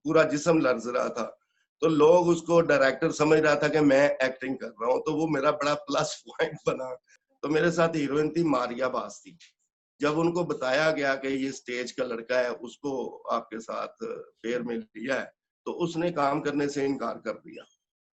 पूरा जिस्म लर्ज रहा था, तो लोग उसको डायरेक्टर समझ रहा था कि मैं एक्टिंग कर रहा हूँ, तो वो मेरा बड़ा प्लस पॉइंट बना। तो मेरे साथ हीरोइन थी मारिया बास थी। जब उनको बताया गया कि ये स्टेज का लड़का है, उसको आपके साथ फेयर में लिया है, तो उसने काम करने से इनकार कर दिया।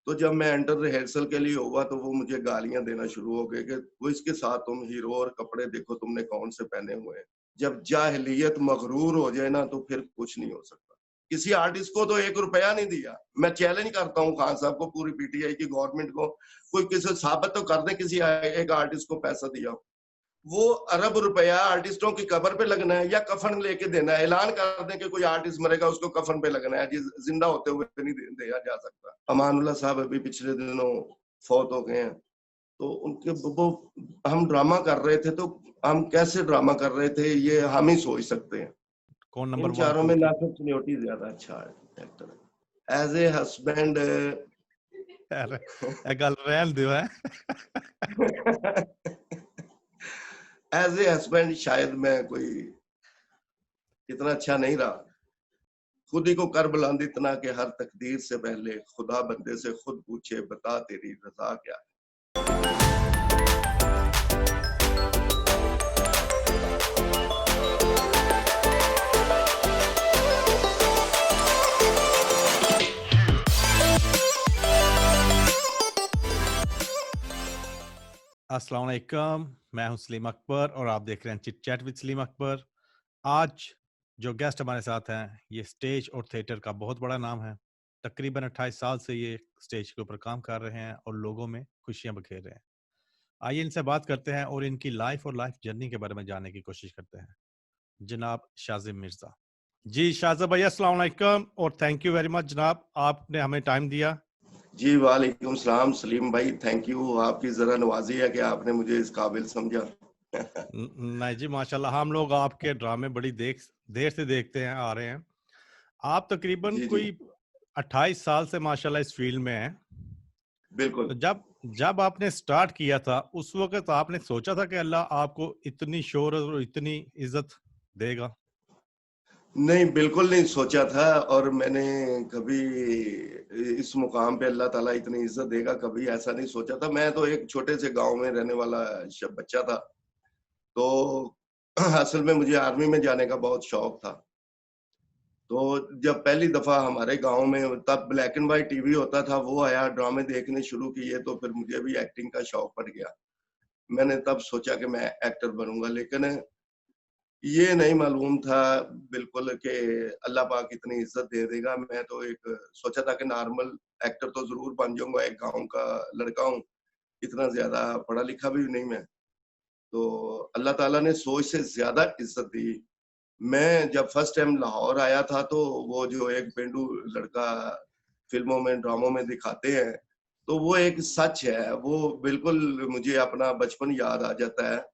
तो जब मैं एंटर रिहर्सल के लिए हुआ तो वो मुझे गालियां देना शुरू हो गए कि वो इसके साथ तुम हीरो और कपड़े देखो तुमने कौन से पहने हुए हैं। जब जाहिलियत मगरूर हो जाए ना तो फिर कुछ नहीं हो सकता। किसी आर्टिस्ट को तो 1 रुपया नहीं दिया। मैं चैलेंज करता हूँ खान साहब को, पूरी पीटीआई की गवर्नमेंट को, कोई किसी साबित तो कर दे किसी एक आर्टिस्ट को पैसा दिया। वो अरब रुपया आर्टिस्टों की कब्र पे लगना है या कफन लेके देना है। ऐलान कर दें कि कोई आर्टिस्ट मरेगा उसको कफन पे लगना है, जिंदा होते हुए नहीं दिया जा सकता। अमानुल्लाह साहब अभी पिछले दिनों फौत हो गए हैं, तो उनके वो हम ड्रामा कर रहे थे, तो हम कैसे ड्रामा कर रहे थे ये हम ही सोच सकते हैं। कौन नंबर इन 1 चारों 2 में 3? नासिर चिन्योटी ज्यादा अच्छा है एक्टर। एज ए हस्बैंड यार ए गल रहन दियो है। एज ए हस्बैंड शायद मैं कोई इतना अच्छा नहीं रहा। खुद ही को कर बुलंद इतना कि हर तकदीर से पहले खुदा बंदे से खुद पूछे बता तेरी रजा क्या है। अस्सलाम वालेकुम, मैं हूं सलीम अकबर और आप देख रहे हैं chit chat with Salim Akbar. आज जो गेस्ट हमारे साथ हैं ये स्टेज और थिएटर का बहुत बड़ा नाम है। तकरीबन 28 साल से ये स्टेज के ऊपर काम कर रहे हैं और लोगों में खुशियां बखेर रहे हैं। आइए इनसे बात करते हैं और इनकी लाइफ और लाइफ जर्नी के बारे में जानने की कोशिश करते हैं। जनाब शाजिम मिर्जा जी। शाजिम भाई अस्सलाम वालेकुम और थैंक यू वेरी मच जनाब, आपने हमें टाइम दिया। जी वालेकुम सलाम सलीम भाई, थैंक यू। आपकी जरा नवाजी है कि आपने मुझे इस काबिल समझा। नहीं जी माशाल्लाह, हम लोग आपके ड्रामे बड़ी देर से देखते हैं आ रहे हैं। आप तकरीबन जी जी कोई 28 साल से माशाल्लाह इस फील्ड में हैं। बिल्कुल। तो जब जब आपने स्टार्ट किया था उस वक्त आपने सोचा था कि अल्लाह आपको इतनी शोहरत और इतनी इज्जत देगा? नहीं, बिल्कुल नहीं सोचा था, और मैंने कभी इस मुकाम पे अल्लाह ताला इतनी इज्जत देगा कभी ऐसा नहीं सोचा था। मैं तो एक छोटे से गांव में रहने वाला बच्चा था, तो असल में मुझे आर्मी में जाने का बहुत शौक था। तो जब पहली दफा हमारे गांव में, तब ब्लैक एंड व्हाइट टीवी होता था, वो आया, ड्रामे देखने शुरू किए, तो फिर मुझे भी एक्टिंग का शौक पड़ गया। मैंने तब सोचा कि मैं एक्टर बनूंगा, लेकिन ये नहीं मालूम था बिल्कुल कि अल्लाह पाक इतनी इज्जत दे देगा। मैं तो एक सोचा था कि नॉर्मल एक्टर तो जरूर बन जाऊंगा, एक गांव का लड़का हूँ, इतना ज्यादा पढ़ा लिखा भी नहीं मैं। तो अल्लाह ताला ने सोच से ज्यादा इज्जत दी। मैं जब फर्स्ट टाइम लाहौर आया था, तो वो जो एक पेंडू लड़का फिल्मों में ड्रामों में दिखाते हैं, तो वो एक सच है। वो बिल्कुल मुझे अपना बचपन याद आ जाता है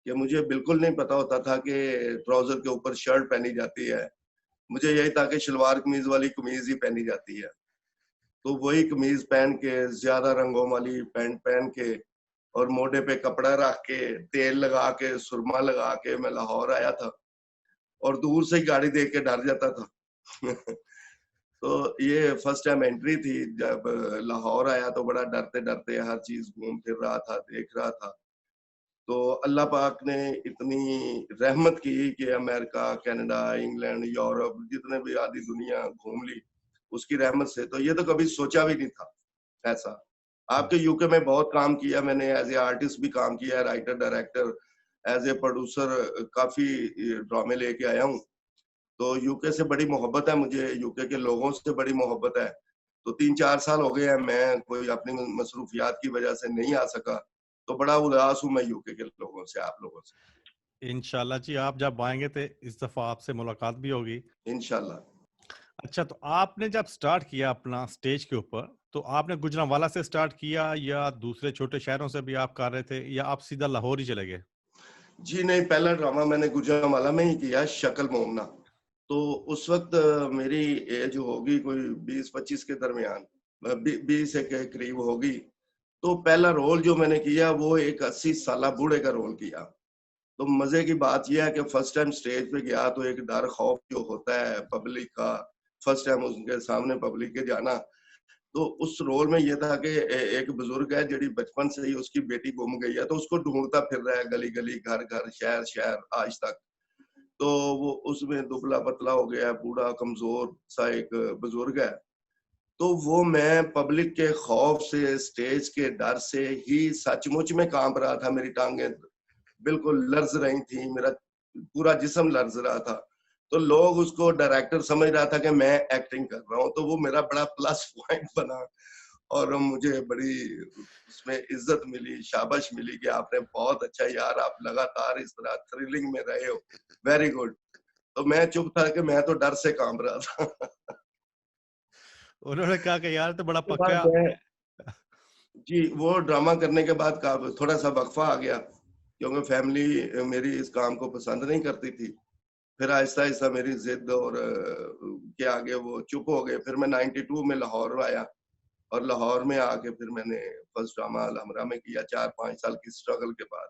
कि मुझे बिल्कुल नहीं पता होता था कि ट्राउजर के ऊपर शर्ट पहनी जाती है। मुझे यही था कि शलवार कमीज वाली कमीज ही पहनी जाती है। तो वही कमीज पहन के, ज्यादा रंगों वाली पैंट पहन के, और मोढे पे कपड़ा रख के, तेल लगा के, सुरमा लगा के मैं लाहौर आया था, और दूर से ही गाड़ी देख के डर जाता था। तो ये फर्स्ट टाइम एंट्री थी। जब लाहौर आया तो बड़ा डरते डरते हर चीज घूम फिर रहा था, देख रहा था। तो अल्लाह पाक ने इतनी रहमत की कि अमेरिका, कनाडा, इंग्लैंड, यूरोप, जितने भी आधी दुनिया घूम ली उसकी रहमत से। तो ये तो कभी सोचा भी नहीं था ऐसा। आपके यूके में बहुत काम किया मैंने, एज ए आर्टिस्ट भी काम किया है, writer, director, as a producer काफी ड्रामे लेके आया हूँ। तो यूके से बड़ी मोहब्बत है मुझे, यूके के लोगों से बड़ी मोहब्बत है। तो 3-4 साल हो गए हैं, मैं कोई अपनी मसरूफियात की वजह से नहीं आ सका, तो बड़ा उदास हूँ मैं यूके के लोगों से, आप लोगों से। इंशाल्लाह जी, आप जब आएंगे तो इस दफा आपसे मुलाकात भी होगी इंशाल्लाह। अच्छा, तो आपने जब स्टार्ट किया अपना स्टेज के ऊपर, तो आपने गुजरांवाला से स्टार्ट किया या दूसरे छोटे शहरों से भी आप कर रहे थे या आप सीधा लाहौर ही चले गए? जी नहीं, पहला ड्रामा मैंने गुजरांवाला में ही किया, शक्ल मोमना। तो उस वक्त मेरी एज होगी कोई 20-25 के दरमियान, 20 के करीब होगी। तो पहला रोल जो मैंने किया वो एक 80 साला बूढ़े का रोल किया। तो मजे की बात यह है कि फर्स्ट टाइम स्टेज पे गया तो एक डर खौफ जो होता है पब्लिक का, फर्स्ट टाइम उनके सामने पब्लिक के जाना। तो उस रोल में ये था कि एक बुजुर्ग है जिहड़ी बचपन से ही उसकी बेटी गुम गई है, तो उसको ढूँढता फिर रहा है गली-गली, घर-घर, शहर-शहर आज तक। तो वो उसमें दुबला-पतला हो गया है, बूढ़ा कमज़ोर सा एक बुजुर्ग है। तो वो मैं पब्लिक के खौफ से, स्टेज के डर से ही सचमुच में काँप रहा था, मेरी टाँगें बिल्कुल लर्ज़ रही थी, मेरा पूरा जिस्म लर्ज़ रहा था। तो लोग उसको डायरेक्टर समझ रहा था कि मैं एक्टिंग कर रहा हूँ, तो वो मेरा बड़ा प्लस पॉइंट बना और मुझे बड़ी उसमें इज़्ज़त मिली, शाबाश मिली कि आपने बहुत अच्छा यार आप लगातार इस तरह थ्रिलिंग में रहे हो, वेरी गुड। तो मैं चुप था कि मैं तो डर से काँप रहा था। उन्होंने कहा कि यार तो बड़ा उसके बाद पक्का मैं जी, वो ड्रामा करने के बाद का थोड़ा-सा वक़्फ़ा आ गया, क्योंकि फैमिली मेरी इस काम को पसंद नहीं करती थी। फिर आहिस्ता-आहिस्ता मेरी ज़िद और के आगे वो चुप हो गए। फिर मैं 92 में लाहौर आया और लाहौर में आके फिर मैंने फर्स्ट ड्रामा अल-हमरा में किया 4-5 साल की स्ट्रगल के बाद।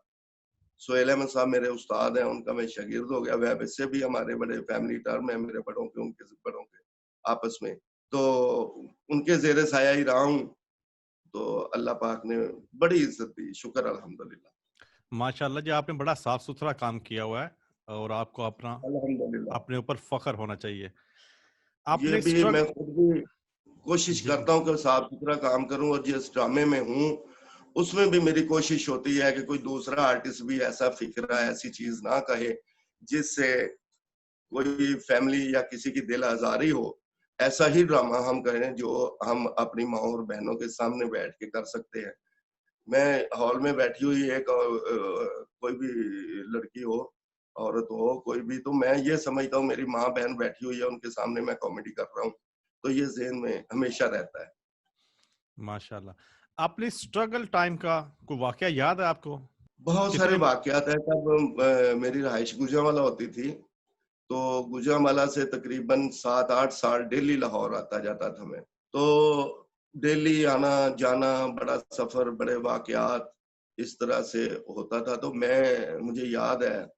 सोहेल अहमद साहब मेरे उस्ताद हैं, उनका मैं शागिर्द हो गया। वह वैसे भी हमारे बड़े फैमिली टर्म है मेरे बड़ों के, उनके बड़ों के आपस में। तो उनके ज़ेरे साया ही रहा हूँ। तो अल्लाह पाक ने बड़ी इज़्ज़त दी, शुक्र अल्हम्दुलिल्लाह। माशाल्लाह जी, आपने बड़ा साफ-सुथरा काम किया हुआ है और आपको अपना अल्हम्दुलिल्लाह। अपने ऊपर फ़ख्र होना चाहिए। ये आपने भी स्ट्रग मैं खुद भी कोशिश जी, करता हूँ कि साफ-सुथरा काम करूँ और जिस ड्रामे में हूँ, उसमें भी मेरी कोशिश होती है कि कोई दूसरा आर्टिस्ट भी ऐसा फ़िक्रा, ऐसी चीज़ ना कहे, जिससे कोई फैमिली या किसी की दिल आज़ारी हो। ऐसा ही ड्रामा हम करें जो हम अपनी माँ और बहनों के सामने बैठ के कर सकते हैं। मैं हॉल में बैठी हुई एक कोई भी लड़की हो, औरत हो, कोई भी, तो मैं ये समझता हूँ मेरी माँ-बहन बैठी हुई है, उनके सामने मैं कॉमेडी कर रहा हूँ। तो ये ज़हन में हमेशा रहता है। माशाल्लाह। अपने स्ट्रगल टाइम का कोई वाक़या याद है आपको? बहुत सारे कितने वाक़यात हैं, तब मेरी रहाइश गुजरांवाला होती थी, तो गुजरांवाला से तकरीबन 7-8 साल डेली लाहौर आता-जाता था मैं। तो डेली आना-जाना, बड़ा सफ़र, बड़े वाक़यात इस तरह से होता था। तो मुझे याद है,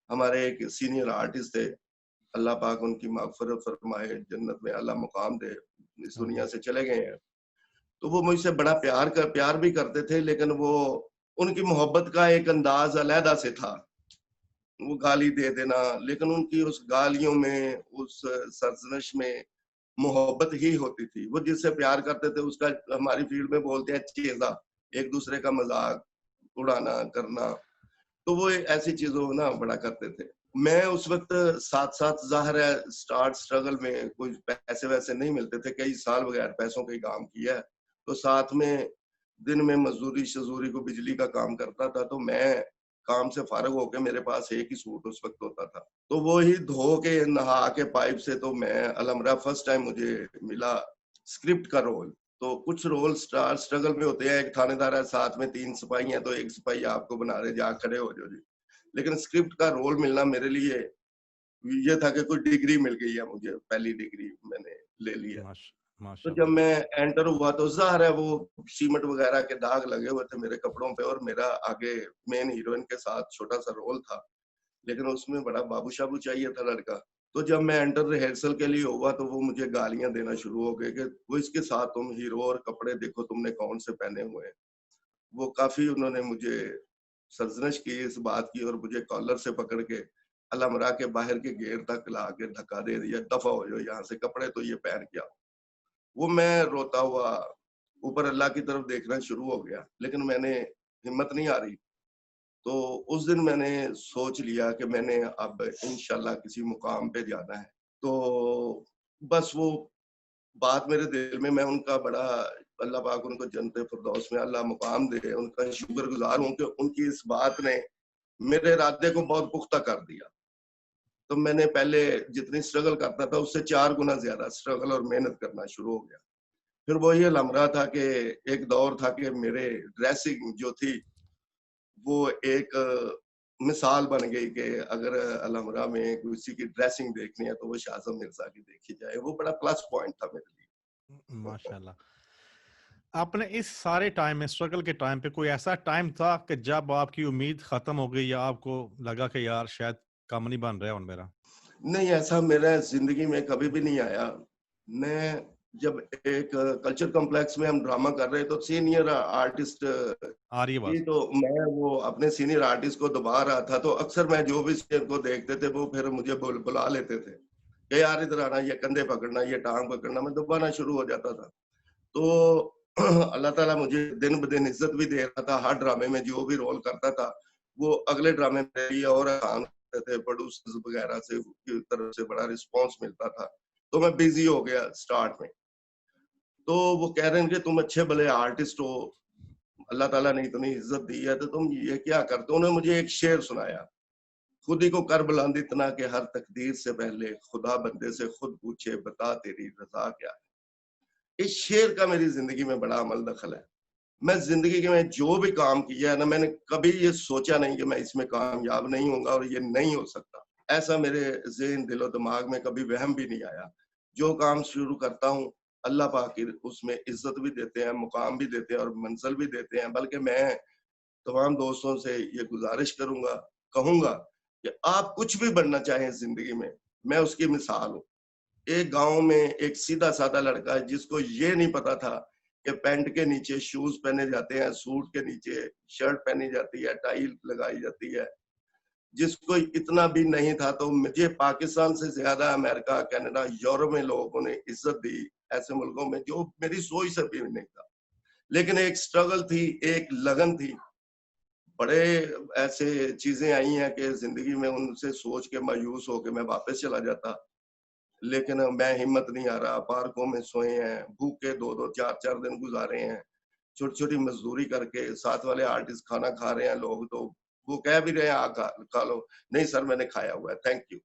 हमारे एक सीनियर आर्टिस्ट थे, अल्लाह पाक उनकी मग़फ़िरत फ़रमाए, जन्नत में आला मुक़ाम दे, इस दुनिया आमीन। से चले गए हैं। तो वो मुझसे बड़ा प्यार भी करते थे, लेकिन वो उनकी मोहब्बत का एक अंदाज़ अलहदा से था। वो गाली दे देना, लेकिन उनकी उस गालियों में, उस सरज़नश में मोहब्बत ही होती थी। वो जिससे प्यार करते थे उसका हमारी फ़ील्ड में बोलते हैं चेज़ा, एक-दूसरे का मज़ाक उड़ाना, करना। तो वो ऐसी चीज़ों को ना बड़ा करते थे। मैं उस वक़्त साथ-साथ ज़ाहिर है स्ट्रगल में कोई पैसे-वैसे नहीं मिलते थे, कई साल बगैर पैसों के ही काम किया है। तो साथ में दिन में मज़दूरी-शज़ूरी को बिजली का काम करता था, तो मैं काम से फ़ारिग होके मेरे पास एक ही सूट उस वक़्त होता था। तो वो ही धो के, नहा के पाइप से, तो मैं अलहमरा फर्स्ट टाइम मुझे मिला स्क्रिप्ट का रोल। तो कुछ रोल स्ट्रगल में होते हैं, एक थानेदार है, साथ में 3 सिपाही हैं, तो 1 सिपाही आपको बना रहे, जा खड़े हो जाओ जी। लेकिन स्क्रिप्ट का रोल मिलना मेरे लिए ये था कि कोई डिग्री मिल गई है मुझे, पहली डिग्री मैंने ले ली है। माश तो जब माशाल्लाह। मैं एंटर हुआ तो ज़ाहिर है वो सीमेंट वगैरह के दाग लगे हुए थे मेरे कपड़ों पे और मेरा आगे मेन हीरोइन के साथ छोटा-सा रोल था। लेकिन उसमें बड़ा बाबू-शाबू चाहिए था लड़का। तो जब मैं एंटर रिहर्सल के लिए हुआ तो वो मुझे गालियाँ देना शुरू हो गए कि वो इसके साथ तुम हीरो और कपड़े देखो तुमने कौन से पहने हुए हैं। वो काफ़ी उन्होंने मुझे सरज़नश की इस बात की और मुझे कॉलर से पकड़ के अलमरा के बाहर के गेट तक ला के धक्का दे दिया, दफ़ा हो जाओ यहाँ से, कपड़े तो ये पहन के आओ। वो मैं रोता हुआ ऊपर अल्लाह की तरफ देखना शुरू हो गया, लेकिन मैंने हिम्मत नहीं हारी। तो उस दिन मैंने सोच लिया कि मैंने अब इंशाल्लाह किसी मुकाम पे जाना है। तो बस वो बात मेरे दिल में, मैं उनका बड़ा, अल्लाह पाक उनको जन्नत फिरदौस में अल्लाह मुकाम दे, उनका शुक्रगुज़ार हूँ कि उनकी इस बात ने मेरे इरादे को बहुत पुख्ता कर दिया। तो मैंने पहले जितनी स्ट्रगल करता था उससे 4 गुना ज़्यादा स्ट्रगल और मेहनत करना शुरू हो गया। फिर वही अलहमरा था कि एक दौर था कि मेरे ड्रेसिंग जो थी वो एक मिसाल बन गई कि अगर अलहमरा में किसी की ड्रेसिंग देखनी है तो वो शाज़म मिर्ज़ा की देखी जाए। वो बड़ा प्लस पॉइंट था मेरे लिए। माशाल्लाह। आपने इस सारे टाइम में स्ट्रगल के टाइम पे कोई ऐसा टाइम था कि जब आपकी उम्मीद खत्म हो गई या आपको लगा कि यार शायद काम नहीं बन रहा है मेरा? नहीं, ऐसा मेरा ज़िंदगी में कभी भी नहीं आया। मैं जब एक कल्चर कॉम्प्लेक्स में हम ड्रामा कर रहे तो सीनियर आर्टिस्ट आ रही है थी, आवाज। तो मैं वो अपने सीनियर आर्टिस्ट को दबा रहा था, तो अक्सर मैं जो भी सीनियर को देखते थे वो फिर मुझे बुला लेते थे कि यार इधर आना, ये कंधे पकड़ना, ये टांग पकड़ना, मैं दबाना शुरू हो जाता था। तो अल्लाह ताला मुझे दिन ब दिन इज्जत भी दे रहा था। हर ड्रामे में जो भी रोल करता था, वो अगले ड्रामे मेरे लिए और आसान होते थे। प्रोड्यूसर्स वगैरह से की तरफ से बड़ा रिस्पॉन्स मिलता था। तो मैं बिज़ी हो गया स्टार्ट में। तो वो कह रहे हैं कि तुम अच्छे भले आर्टिस्ट हो, अल्लाह ताला ने इतनी इज्जत दी है, तो तुम ये क्या करते हो? उन्होंने मुझे एक शेर सुनाया, खुद ही को कर बुलंद इतना कि हर तकदीर से पहले खुदा बंदे से खुद पूछे, बता तेरी रज़ा क्या है? इस शेर का मेरी ज़िंदगी में बड़ा अमल दखल है। मैं ज़िंदगी के में जो भी काम किया है ना, मैंने कभी ये सोचा नहीं कि मैं इसमें कामयाब नहीं होऊँगा और ये नहीं हो सकता। ऐसा मेरे ज़हन, दिलो-दिमाग में कभी वहम भी नहीं आया। जो काम शुरू करता हूँ, अल्लाह पाक ही उसमें इज़्ज़त भी देते हैं, मुकाम भी देते हैं और मंज़िल भी देते हैं। बल्कि मैं तमाम दोस्तों से ये गुज़ारिश करूँगा, कहूँगा कि आप कुछ भी बनना चाहें ज़िंदगी में, मैं उसकी मिसाल हूँ। एक गाँव में एक सीधा-साधा लड़का है जिसको ये नहीं पता था कि पैंट के नीचे शूज़ पहने जाते हैं, सूट के नीचे शर्ट पहनी जाती है, टाई लगाई जाती है। जिसको इतना भी नहीं था, तो मुझे पाकिस्तान से ज़्यादा अमेरिका, कनाडा, यूरोप में लोगों ने इज़्ज़त दी, ऐसे मुल्कों में जो मेरी सोच से भी नहीं था। लेकिन एक स्ट्रगल थी, एक लगन थी। बड़े ऐसे चीज़ें आई हैं कि ज़िंदगी में उनसे सोच के मायूस होके मैं वापस चला जाता। लेकिन मैं हिम्मत नहीं हारा, पार्कों में सोए हैं, भूखे 2-2 4-4 दिन गुज़ारे हैं, छोटी-छोटी मज़दूरी करके, साथ वाले आर्टिस्ट खाना खा रहे हैं लोग, तो वो कह भी रहे हैं आ खा लो, नहीं सर मैंने खाया हुआ है, थैंक यू।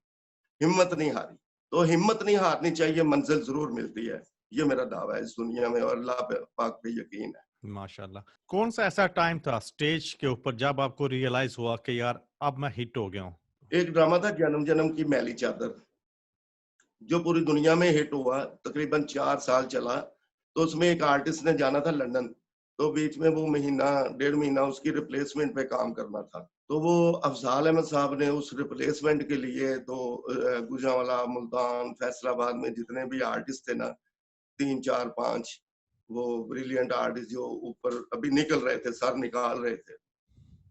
हिम्मत नहीं हारी। तो हिम्मत नहीं हारनी चाहिए, मंज़िल ज़रूर मिलती है। ये मेरा दावा है इस दुनिया में और अल्लाह पे पाक पे यकीन है। माशाल्लाह। कौन सा ऐसा टाइम था स्टेज के ऊपर जब आपको रियलाइज हुआ कि यार अब मैं हिट हो गया हूँ? एक ड्रामा था जन्म जन्म की मैली चादर, जो पूरी दुनिया में हिट हुआ, तकरीबन 4 साल चला। तो उसमें एक आर्टिस्ट ने जाना था लंदन, तो बीच में वो महीना, डेढ़ महीना उसकी रिप्लेसमेंट पे काम करना था। तो वो अफ़ज़ाल अहमद साहब ने उस रिप्लेसमेंट के लिए तो गुजरांवाला, मुल्तान, फैसलाबाद में जितने भी आर्टिस्ट थे ना, 3, 4, 5 वो ब्रिलियंट आर्टिस्ट जो ऊपर अभी निकल रहे थे, सर निकाल रहे थे।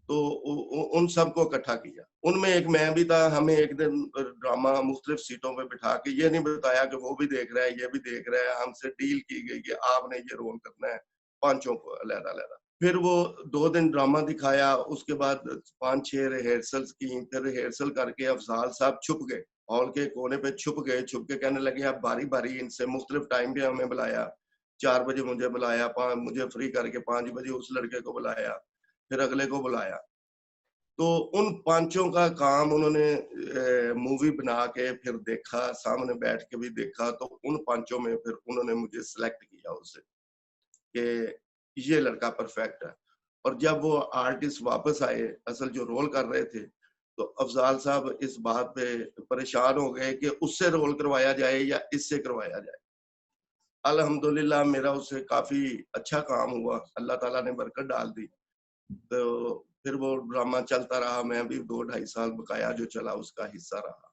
तो उ उन सबको इकट्ठा किया। उनमें एक मैं भी था, हमें एक दिन ड्रामा मुख्तलिफ सीटों पे बिठा के ये नहीं बताया कि वो भी देख रहा है, ये भी देख रहा है, हमसे डील की गई कि आपने ये रोल करना है, पाँचों को अलग-अलग। फिर वो 2 दिन ड्रामा दिखाया, उसके बाद 5-6 रिहर्सल्स की, फिर रिहर्सल करके अफ़ज़ाल साहब छुप गए, हॉल के कोने पे छुप गए, छुप के कहने लगे अब बारी-बारी इनसे मुख्तलिफ टाइम पे हमें बुलाया। 4 बजे मुझे बुलाया, पा मुझे फ्री करके 5 बजे उस लड़के को बुलाया, फिर अगले को बुलाया। तो उन पाँचों का काम उन्होंने मूवी बना के फिर देखा, सामने बैठ के भी देखा, तो उन पाँचों में फिर उन्होंने मुझे सेलेक्ट किया उससे कि ये लड़का परफेक्ट है। और जब वो आर्टिस्ट वापस आए, असल जो रोल कर रहे थे, तो अफ़ज़ाल साहब इस बात पे परेशान हो गए कि उससे रोल करवाया जाए या इससे करवाया जाए। अल्हम्दुलिल्लाह मेरा उससे काफ़ी अच्छा काम हुआ, अल्लाह ताला ने बरकत डाल दी। तो फिर वो ड्रामा चलता रहा, मैं भी 2 ढाई साल बकाया जो चला उसका हिस्सा रहा।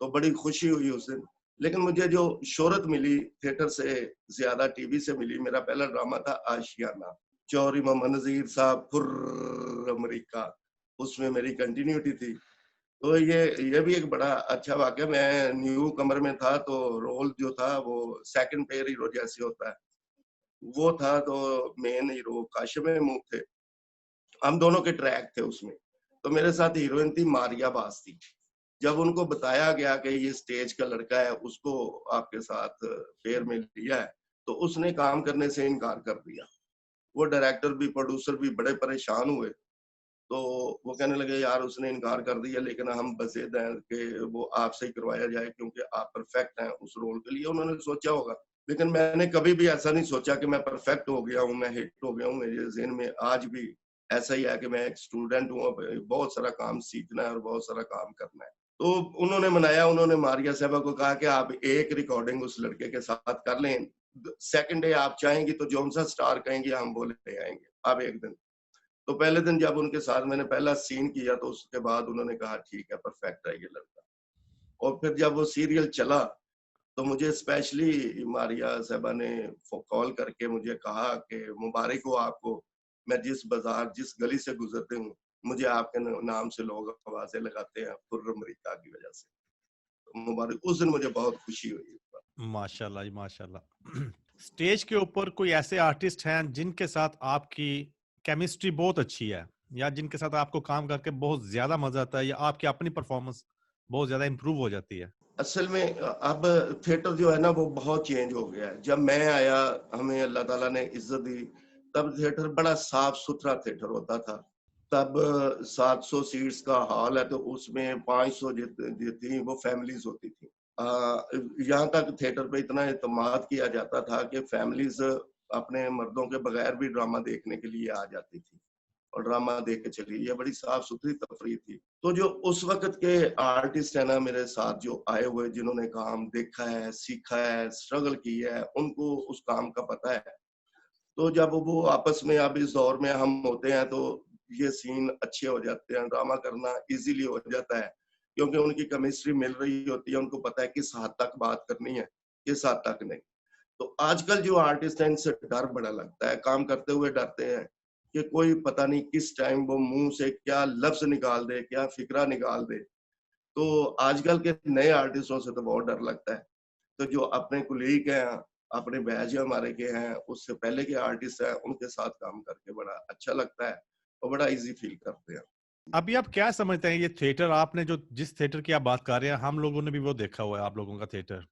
तो बड़ी खुशी हुई उस दिन। लेकिन मुझे जो शोहरत मिली थिएटर से ज़्यादा टीवी से मिली, मेरा पहला ड्रामा था आशियाना। जौहरी मोहम्मद नज़ीर साहब फुर्र अमेरिका, उसमें मेरी कंटिन्यूटी थी। तो ये भी एक बड़ा अच्छा वाक़या, मैं न्यू कमर में था तो रोल जो था वो सेकंड पेयर हीरो जैसे होता है, वो था तो मेन हीरो काशिफ़ महमूद थे। हम दोनों के ट्रैक थे उसमें। तो मेरे साथ हीरोइन थी मारिया बास थी। जब उनको बताया गया कि ये स्टेज का लड़का है, उसको आपके साथ पेयर में लिया है, तो उसने काम करने से इनकार कर दिया। वो डायरेक्टर भी, प्रोड्यूसर भी बड़े परेशान हुए। तो वो कहने लगे यार उसने इनकार कर दिया लेकिन हम बज़िद हैं कि वो आपसे ही करवाया जाए क्योंकि आप परफेक्ट हैं उस रोल के लिए। उन्होंने सोचा होगा। लेकिन मैंने कभी भी ऐसा नहीं सोचा कि मैं परफेक्ट हो गया हूँ, मैं हिट हो गया हूँ। मेरे ज़हन में आज भी ऐसा ही है कि मैं एक स्टूडेंट हूँ, अब बहुत सारा काम सीखना है और बहुत सारा काम करना है। तो उन्होंने मनाया, उन्होंने मारिया साहिबा को कहा कि आप एक रिकॉर्डिंग उस लड़के के साथ कर लें। सेकंड डे आप चाहेंगी तो जौन-सा स्टार कहेंगी हम वो ले आएँगे। आप एक दिन तो पहले दिन जब उनके साथ मैंने पहला सीन किया तो उसके बाद उन्होंने कहा ठीक है परफेक्ट है ये लड़का। और फिर जब वो सीरियल चला तो मुझे स्पेशली मारिया साहिबा ने कॉल करके मुझे कहा कि मुबारक हो आपको, मैं जिस बाजार जिस गली से गुजरते हूँ, मुझे आपके नाम से लोग आवाजें लगाते हैं खुर्रम अमरीका की वजह से। तो मुबारक, उस दिन मुझे बहुत खुशी हुई। माशाल्लाह जी, माशाल्लाह। स्टेज के ऊपर कोई ऐसे आर्टिस्ट हैं जिनके साथ आपकी केमिस्ट्री बहुत अच्छी है, या जिनके साथ आपको काम करके बहुत ज्यादा मजा आता है, या आपकी अपनी परफॉर्मेंस बहुत ज्यादा इंप्रूव हो जाती है? असल में अब थिएटर जो है ना वो बहुत चेंज हो गया है। जब मैं आया, हमें अल्लाह ताला ने इज़्ज़त दी, तब थिएटर बड़ा साफ-सुथरा थिएटर होता था। तब 700 सीट्स का हॉल है तो उसमें 500 जो थी वो फैमिलीज़ होती थी। यहाँ तक थिएटर पे इतना एतमाद किया जाता था कि फैमिलीज़ अपने मर्दों के बगैर भी ड्रामा देखने के लिए आ जाती थी। और ड्रामा देख के चली। ये बड़ी साफ-सुथरी तफरीह थी। तो जो उस वक़्त के आर्टिस्ट हैं ना मेरे साथ जो आए हुए जिन्होंने काम देखा है, सीखा है, स्ट्रगल की है, उनको उस काम का पता है। तो जब वो आपस में अब इस दौर में हम होते हैं तो ये सीन अच्छे हो जाते हैं, ड्रामा करना ईज़िली हो जाता है। क्योंकि उनकी केमिस्ट्री मिल रही होती है, उनको पता है किस हद तक बात करनी है, किस हद तक नहीं। तो आजकल जो आर्टिस्ट हैं इनसे डर बड़ा लगता है, काम करते हुए डरते हैं कि कोई पता नहीं किस टाइम वो मुँह से क्या लफ्ज़ निकाल दे, क्या फ़िक्रा निकाल दे। तो आजकल के नए आर्टिस्टों से तो बहुत डर लगता है। तो जो अपने कोलीग हैं, अपने बैच हमारे के हैं, उससे पहले के आर्टिस्ट हैं, उनके साथ काम करके बड़ा अच्छा लगता है और बड़ा ईज़ी फ़ील करते हैं। अभी आप क्या समझते हैं, ये थिएटर आपने जो जिस थिएटर की आप बात कर रहे हैं, हम लोगों ने भी वो देखा हुआ है आप लोगों का थिएटर।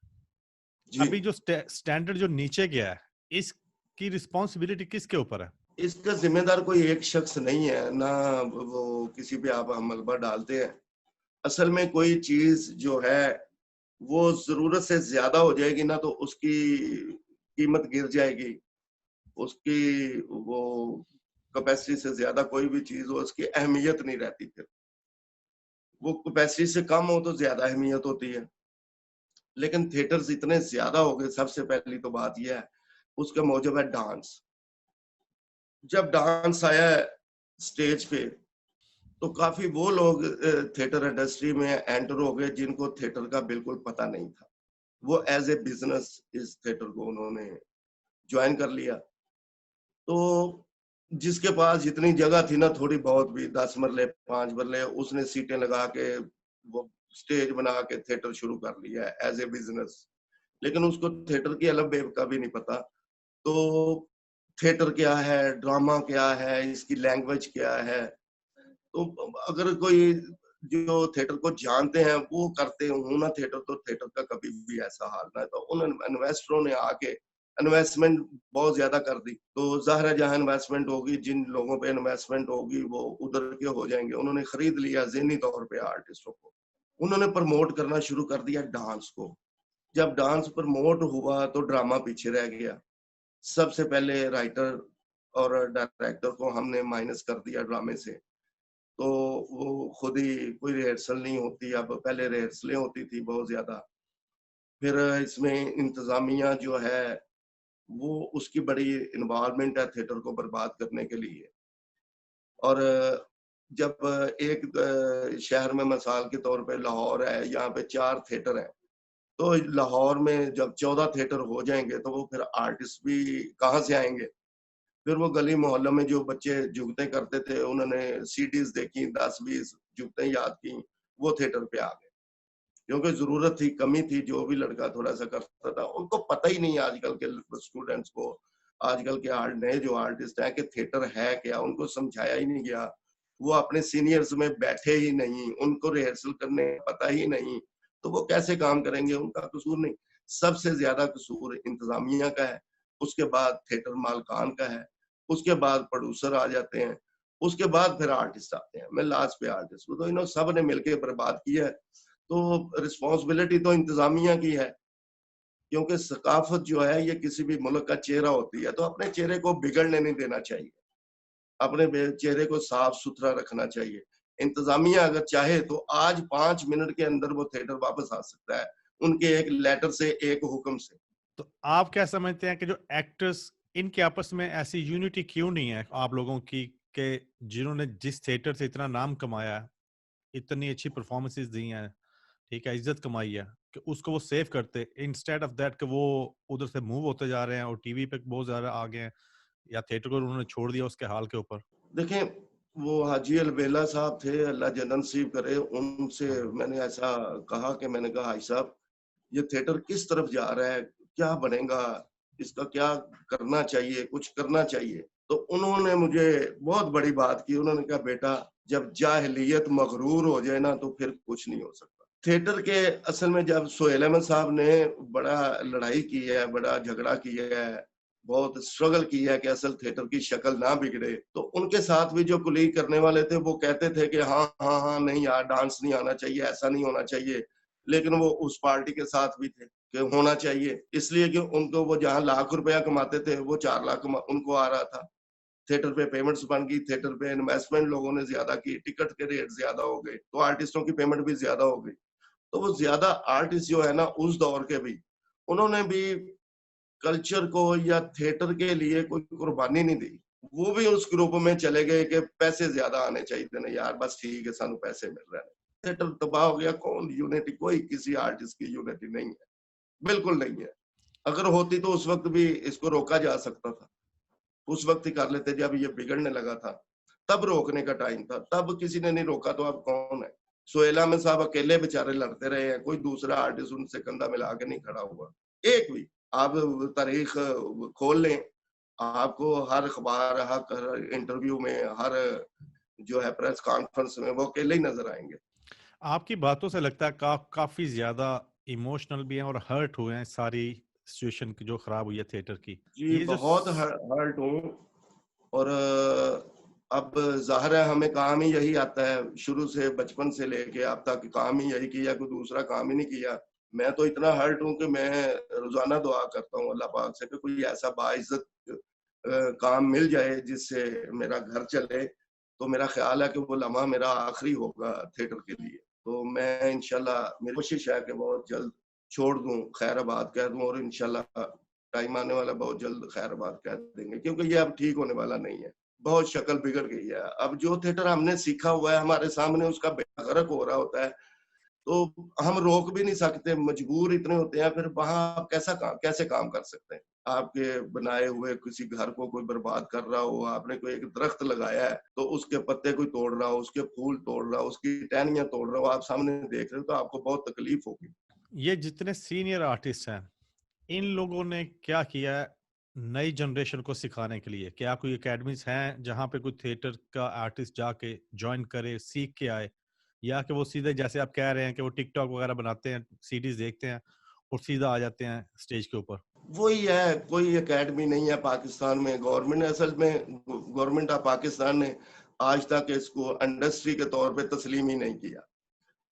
जी, अभी जो स्टैंडर्ड जो नीचे गया है, इसकी रिस्पॉन्सिबिलिटी किसके ऊपर है? इसका ज़िम्मेदार कोई एक शख्स नहीं है, ना वो किसी पे आप मलबा डालते हैं। असल में कोई चीज़ जो है वो ज़रूरत से ज़्यादा हो जाएगी ना तो उसकी कीमत गिर जाएगी। उसकी वो कैपेसिटी से ज़्यादा कोई भी चीज़ हो उसकी अहमियत नहीं रहती फिर। वो कैपेसिटी से कम हो तो ज़्यादा अहमियत होती है। लेकिन थिएटर्स इतने ज़्यादा हो गए, सबसे पहली तो बात ये है। उसका मौजूब है डांस। जब डांस आया है स्टेज पे तो काफ़ी वो लोग थिएटर इंडस्ट्री में एंटर हो गए जिनको थिएटर का बिल्कुल पता नहीं था। वो एज़ ए बिज़नेस इस थिएटर को उन्होंने जॉइन कर लिया। तो जिसके पास जितनी जगह थी ना थोड़ी बहुत भी 10 मरले, 5 मरले उसने सीटें लगा के वो स्टेज बना के थिएटर शुरू कर लिया है एज़ ए बिज़नेस। लेकिन उसको थिएटर की अलग-बेब का भी नहीं पता। तो थिएटर क्या है, ड्रामा क्या है, इसकी लैंग्वेज क्या है? तो अगर कोई जो थिएटर को जानते हैं वो करते हो ना थिएटर तो थिएटर का कभी भी ऐसा हाल ना है। तो उन इन्वेस्टरों ने आके इन्वेस्टमेंट बहुत ज़्यादा कर दी। तो ज़ाहिर है जहाँ इन्वेस्टमेंट होगी, जिन लोगों पे इन्वेस्टमेंट होगी वो उधर के हो जाएँगे। उन्होंने खरीद लिया ज़हनी तौर पे आर्टिस्टों को। उन्होंने प्रमोट करना शुरू कर दिया डांस को। जब डांस प्रमोट हुआ तो ड्रामा पीछे रह गया। सबसे पहले राइटर और डायरेक्टर को हमने माइनस कर दिया ड्रामे से। तो वो खुद ही कोई रिहर्सल नहीं होती, अब पहले रिहर्सलें होती थी बहुत ज़्यादा। फिर इसमें इंतज़ामिया जो है, वो उसकी बड़ी इन्वॉल्वमेंट है थिएटर को बर्बाद करने के लिए। और जब एक शहर में मिसाल के तौर पे लाहौर है, यहाँ पे 4 थिएटर हैं। तो लाहौर में जब 14 थिएटर हो जाएँगे, तो वो फिर आर्टिस्ट भी कहाँ से आएँगे? फिर वो गली मोहल्लों में जो बच्चे जुगतें करते थे, उन्होंने सीडीज़ देखी, 10-20 जुगतें याद की, वो थिएटर पे आ गए। क्योंकि ज़रूरत थी, कमी थी, जो भी लड़का थोड़ा-सा करता था, उनको पता ही नहीं आजकल के स्टूडेंट्स को, आजकल के नए जो आर्टिस्ट हैं कि थिएटर है क्या? उनको समझाया ही नहीं गया। वो अपने सीनियर्स में बैठे ही नहीं, उनको रिहर्सल करने का पता ही नहीं, तो वो कैसे काम करेंगे? उनका कसूर नहीं। सबसे ज़्यादा कसूर इंतज़ामिया का है, उसके बाद थिएटर मालकान का है, उसके बाद प्रोड्यूसर आ जाते हैं, उसके बाद फिर आर्टिस्ट आते हैं। मैं लास्ट पे आर्टिस्ट हूँ, तो इन्हों सब ने मिलके बर्बाद किया है। तो रिस्पॉन्सिबिलिटी तो इंतज़ामिया की है, क्योंकि सकाफ़त जो है ये किसी भी मुल्क का चेहरा होती है, तो अपने चेहरे को बिगड़ने नहीं देना चाहिए। अपने चेहरे को साफ-सुथरा रखना चाहिए। इंतज़ामिया अगर चाहे तो आज 5 मिनट के अंदर वो थिएटर वापस आ सकता है, उनके एक लेटर से, एक हुक्म से। तो आप क्या समझते हैं कि जो एक्टर्स, इनके आपस में ऐसी यूनिटी क्यों नहीं है आप लोगों की, कि जिन्होंने जिस थिएटर से इतना नाम कमाया है, इतनी अच्छी परफॉर्मेंसेस दी हैं, ठीक है, इज्जत कमाई है, कि उसको वो सेव करते, इंस्टेड ऑफ दैट कि वो उधर से मूव होते जा रहे हैं और टीवी पे बहुत ज़्यादा आ गए हैं या थिएटर को उन्होंने छोड़ दिया उसके हाल के ऊपर? देखें, वो हाजी अलबेला साहब थे, अल्लाह जन्नत नसीब करे, उनसे हाँ, हाँ। मैंने ऐसा कहा कि मैंने कहा, "हाजी साहब, ये थिएटर किस तरफ जा रहा है? क्या बनेगा? इसका क्या करना चाहिए? कुछ करना चाहिए।" तो उन्होंने मुझे बहुत बड़ी बात की, उन्होंने कहा, "बेटा, जब जाहिलियत मगरूर हो जाए ना, तो फिर कुछ नहीं हो सकता।" थिएटर के असल में जब सोहेल अहमद साहब ने बड़ा लड़ाई की है, बड़ा झगड़ा किया है, बहुत स्ट्रगल की है कि असल थिएटर की शक्ल ना बिगड़े, तो उनके साथ भी जो कुलीग करने वाले थे, वो कहते थे कि हाँ, हाँ, हाँ, नहीं यार, डांस नहीं आना चाहिए, ऐसा नहीं होना चाहिए। लेकिन वो उस पार्टी के साथ भी थे कि होना चाहिए, इसलिए कि उनको वो जहाँ लाख रुपया कमाते थे, वो 4 लाख उनको आ रहा था। थिएटर पे पेमेंट्स बन गई, थिएटर पे इन्वेस्टमेंट लोगों ने ज़्यादा की, टिकट के रेट ज़्यादा हो गए, तो आर्टिस्टों की पेमेंट भी ज़्यादा हो गई। तो वो ज़्यादा आर्टिस्ट जो है ना, उस दौर के भी, उन्होंने भी कल्चर को या थिएटर के लिए कोई कुर्बानी नहीं दी। वो भी उस ग्रुप में चले गए कि पैसे ज़्यादा आने चाहिए थे ना यार, बस ठीक है, सानू पैसे मिल रहे हैं। थिएटर तबाह हो गया, कौन यूनिटी, कोई किसी आर्टिस्ट की यूनिटी नहीं है, बिल्कुल नहीं है। अगर होती तो उस वक़्त भी इसको रोका जा सकता था। उस वक़्त ही कर लेते जब ये बिगड़ने लगा था, तब रोकने का टाइम था, तब किसी ने नहीं रोका तो अब कौन है? सोहेल अहमद साहब अकेले बेचारे लड़ते रहे हैं, कोई दूसरा आर्टिस्ट उनसे कंधा मिला के नहीं खड़ा हुआ। एक भी, आप तारीख खोल लें, आपको हर अखबार, हर इंटरव्यू में, हर जो है प्रेस कॉन्फ्रेंस में वो अकेले ही नज़र आएँगे। आपकी बातों से लगता है काफ़ी ज़्यादा इमोशनल भी हैं और हर्ट हुए हैं सारी सिचुएशन की जो खराब हुई है थिएटर की। जी, ये जो बहुत हर्ट हूँ और अब ज़ाहिर है हमें काम ही यही आता है, शुरू से बचपन से लेके अब तक काम ही यही किया, कोई दूसरा काम ही नहीं किया। मैं तो इतना हर्ट हूँ कि मैं रोज़ाना दुआ करता हूँ अल्लाह पाक से कि कोई ऐसा बाइज़्ज़त काम मिल जाए जिससे मेरा घर चले, तो मेरा ख़्याल है कि वो लम्हा मेरा आखिरी होगा थिएटर के लिए। तो मैं इंशाल्लाह, मेरी कोशिश है कि बहुत जल्द छोड़ दूँ, खैराबाद कह दूँ और इंशाल्लाह टाइम आने वाला, बहुत जल्द खैराबाद कह देंगे, क्योंकि ये अब ठीक होने वाला नहीं है। बहुत शक्ल बिगड़ गई है। अब जो थिएटर हमने सीखा हुआ है, हमारे सामने उसका बेड़ा गर्क हो रहा होता है, तो हम रोक भी नहीं सकते, मजबूर इतने होते हैं, फिर वहाँ आप कैसे काम कर सकते हैं? आपके बनाए हुए किसी घर को कोई बर्बाद कर रहा हो, आपने कोई एक दरख्त लगाया है, तो उसके पत्ते कोई तोड़ रहा हो, उसके फूल तोड़ रहा हो, उसकी टहनियाँ तोड़ रहा हो, आप सामने देख रहे हो, तो आपको बहुत तकलीफ होगी। ये जितने सीनियर आर्टिस्ट हैं, इन लोगों ने क्या किया है नई जनरेशन को सिखाने के लिए? क्या कोई एकेडमीज़ हैं जहाँ पे कोई थिएटर का आर्टिस्ट जाके जॉइन करे, सीख के आए? या कि वो सीधे जैसे आप कह रहे हैं कि वो टिकटॉक वगैरह बनाते हैं, सीरीज़ देखते हैं और सीधा आ जाते हैं स्टेज के ऊपर? वही है, कोई एकेडमी नहीं है पाकिस्तान में। गवर्नमेंट ने असल में, गवर्नमेंट ऑफ पाकिस्तान ने आज तक इसको इंडस्ट्री के तौर पे तस्लीम ही नहीं किया।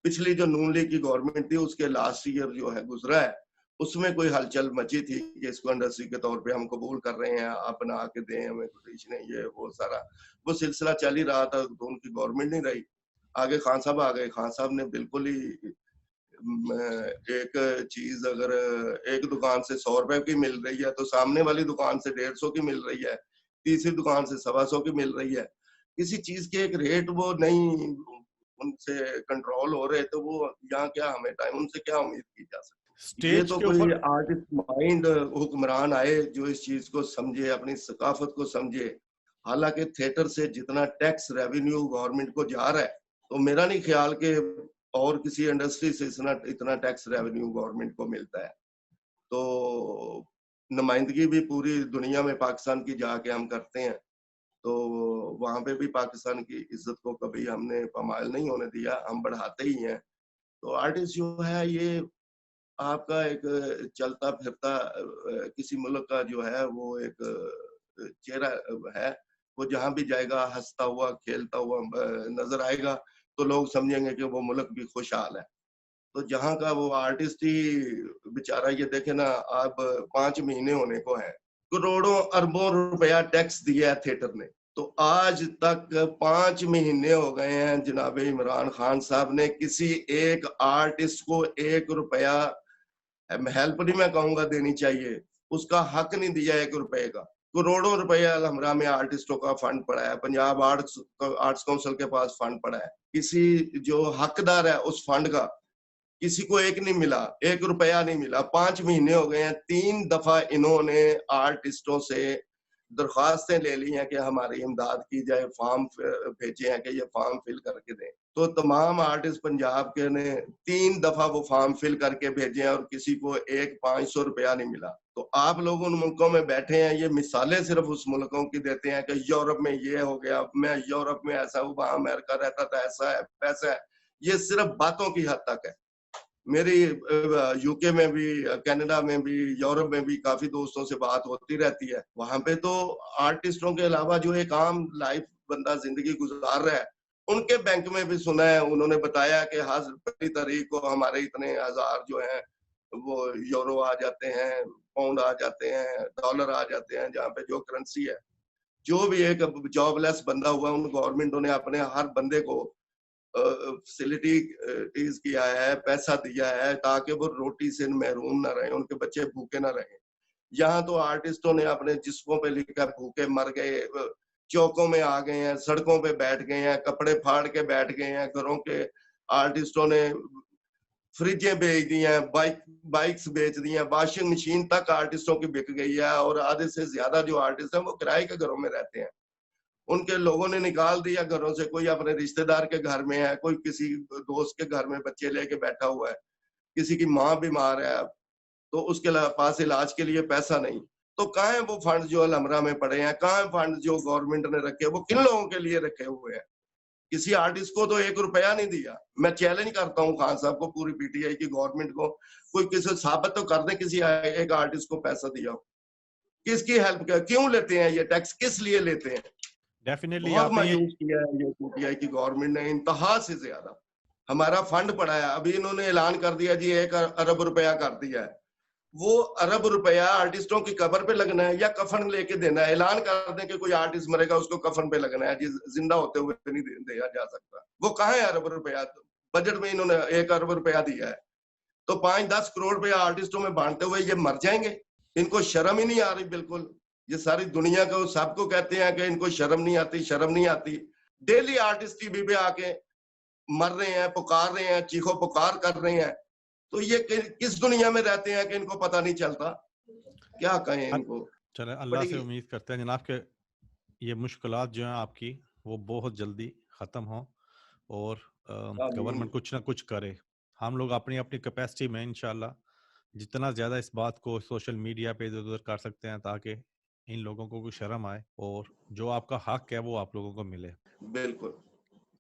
पिछली जो नून लीग की गवर्नमेंट थी, उसके लास्ट ईयर जो है गुजरा है, उसमें कोई हलचल मची थी कि इसको इंडस्ट्री के तौर पे हम कबूल कर रहे हैं, आप बना के दें हमें कोटेशन, ये वो सारा वो सिलसिला चल ही रहा था, तो उनकी गवर्नमेंट नहीं रही। आगे खान साहब आ गए, खान साहब ने बिल्कुल ही एक चीज अगर एक दुकान से 100 रुपए की मिल रही है, तो सामने वाली दुकान से 150 की मिल रही है, तीसरी दुकान से 125 की मिल रही है। किसी चीज के एक रेट वो नहीं उनसे कंट्रोल हो रहे, तो वो यहाँ क्या हमें टाइम उनसे क्या उम्मीद की जा सकती। ये स्टेज तो के कोई ऊपर आर्टिस्ट माइंड हुक्मरान आए जो इस चीज को समझे, अपनी सकाफत को समझे। हालांकि थिएटर से जितना टैक्स रेवेन्यू गवर्नमेंट को जा रहा है, तो मेरा नहीं ख्याल कि और किसी इंडस्ट्री से इतना इतना टैक्स रेवेन्यू गवर्नमेंट को मिलता है। तो नुमाइंदगी भी पूरी दुनिया में पाकिस्तान की जाके हम करते हैं, तो वहाँ पे भी पाकिस्तान की इज़्ज़त को कभी हमने पामाल नहीं होने दिया, हम बढ़ाते ही हैं। तो आर्टिस्ट जो है ये आपका एक चलता-फिरता किसी मुल्क का जो है वो एक चेहरा है। वो जहाँ भी जाएगा हँसता हुआ, खेलता हुआ नज़र आएगा, तो लोग समझेंगे कि वो मुल्क भी खुशहाल है। तो जहाँ का वो आर्टिस्ट ही बेचारा, ये देखे ना, अब 5 महीने होने को हैं। करोड़ों अरबों रुपया टैक्स दिया है थिएटर ने। तो आज तक 5 महीने हो गए हैं जनाब इमरान खान साहब ने किसी एक आर्टिस्ट को 1 रुपया हेल्प नहीं मैं कहूँगा देनी चाहिए, उसका हक नहीं दिया 1 रुपए का। करोड़ों रुपया अलहमरा में आर्टिस्टों का फंड पड़ा है, पंजाब आर्ट्स काउंसिल के पास फंड पड़ा है। किसी जो हकदार है उस फंड का, किसी को एक नहीं मिला, 1 रुपया नहीं मिला। 5 महीने हो गए हैं, 3 दफा इन्होंने आर्टिस्टों से दरख्वास्तें ले ली हैं कि हमारी इमदाद की जाए, फॉर्म भेजे हैं कि ये फॉर्म फिल करके दें। तो तमाम आर्टिस्ट पंजाब के ने 3 दफा वो फॉर्म फिल करके भेजे हैं और किसी को एक 500 रुपया नहीं मिला। तो आप लोग उन मुल्कों में बैठे हैं, ये मिसालें सिर्फ उस मुल्कों की देते हैं कि यूरोप में ये हो गया, मैं यूरोप में ऐसा हूँ, वहां अमेरिका रहता था, ऐसा है, वैसा है। ये सिर्फ बातों की हद तक है। मेरी यूके में भी, कनाडा में भी, यूरोप में भी काफी दोस्तों से बात होती रहती है। वहां पे तो आर्टिस्टों के अलावा जो एक आम लाइफ बंदा जिंदगी गुजार रहा है, उनके बैंक में भी सुना है, उन्होंने बताया कि हर पहली तारीख को हमारे इतने हजार जो हैं वो यूरो आ जाते हैं, पाउंड आ जाते हैं, डॉलर आ जाते हैं, जहाँ पे जो करेंसी है। जो भी एक जॉबलेस बंदा हुआ, उन गवर्नमेंटों ने अपने हर बंदे को फैसिलिटीज किया है, पैसा दिया है ताकि वो रोटी से महरूम ना रहे, उनके बच्चे भूखे ना रहे। यहाँ तो आर्टिस्टों ने अपने जिस्मों पे लिखा भूखे मर गए, चौकों में आ गए हैं, सड़कों पे बैठ गए हैं, कपड़े फाड़ के बैठ गए हैं। घरों के आर्टिस्टों ने फ्रिजें बेच दी हैं, बाइक्स बेच दी हैं, वॉशिंग मशीन तक आर्टिस्टों की बिक गई है। और आधे से ज्यादा जो आर्टिस्ट हैं वो किराए के घरों में रहते हैं। उनके लोगों ने निकाल दिया घरों से, कोई अपने रिश्तेदार के घर में है, कोई किसी दोस्त के घर में बच्चे लेके बैठा हुआ है, किसी की माँ बीमार है तो उसके पास इलाज के लिए पैसा नहीं। तो कहाँ है वो फंड जो अलमरा में पड़े हैं, कहाँ है फंड जो गवर्नमेंट ने रखे, वो किन लोगों के लिए रखे हुए हैं? किसी आर्टिस्ट को तो 1 रुपया नहीं दिया। मैं चैलेंज करता हूँ खान साहब को, पूरी पीटीआई की गवर्नमेंट को, कोई किसी साबित तो कर दे किसी एक आर्टिस्ट को पैसा दिया हो। किसकी हेल्प कर, क्यों लेते हैं ये टैक्स, किस लिए लेते हैं? डेफिनेटली बहुत आपने ये मायूस किया है ये पीटीआई की गवर्नमेंट ने, इंतहा से ज्यादा। हमारा फंड पड़ा है, अभी इन्होंने ऐलान कर दिया जी 1 अरब रुपया कर दिया है। वो अरब रुपया आर्टिस्टों की कबर पे लगना है या कफन लेके देना है? ऐलान कर दें कि कोई आर्टिस्ट मरेगा उसको कफन पे लगना है जी, जिंदा होते हुए नहीं दिया जा सकता। वो कहाँ है अरब रुपया? बजट में इन्होंने 1 अरब रुपया दिया है, तो 5-10 करोड़ रुपया आर्टिस्टों में बांटते हुए ये मर जाएंगे। इनको शर्म ही नहीं आ रही बिल्कुल। ये सारी दुनिया को सबको कहते हैं कि इनको शर्म नहीं आती, शर्म नहीं आती। डेली आर्टिस्ट टीवी पे आके मर रहे हैं, पुकार रहे हैं, चीखो पुकार कर रहे हैं। तो ये किस दुनिया में रहते हैं कि इनको पता नहीं चलता? क्या कहें इनको? चले अल्लाह बड़ी से उम्मीद करते हैं जनाब के ये मुश्किलात जो हैं आपकी वो बहुत जल्दी ख़त्म हो और आमीन। गवर्नमेंट कुछ ना कुछ करे। हम लोग अपनी अपनी कैपेसिटी में इंशाल्लाह जितना ज़्यादा इस बात को सोशल मीडिया पे इधर उधर कर सकते हैं ताकि इन लोगों को कुछ शर्म आए और जो आपका हक है वो आप लोगों को मिले। बिल्कुल।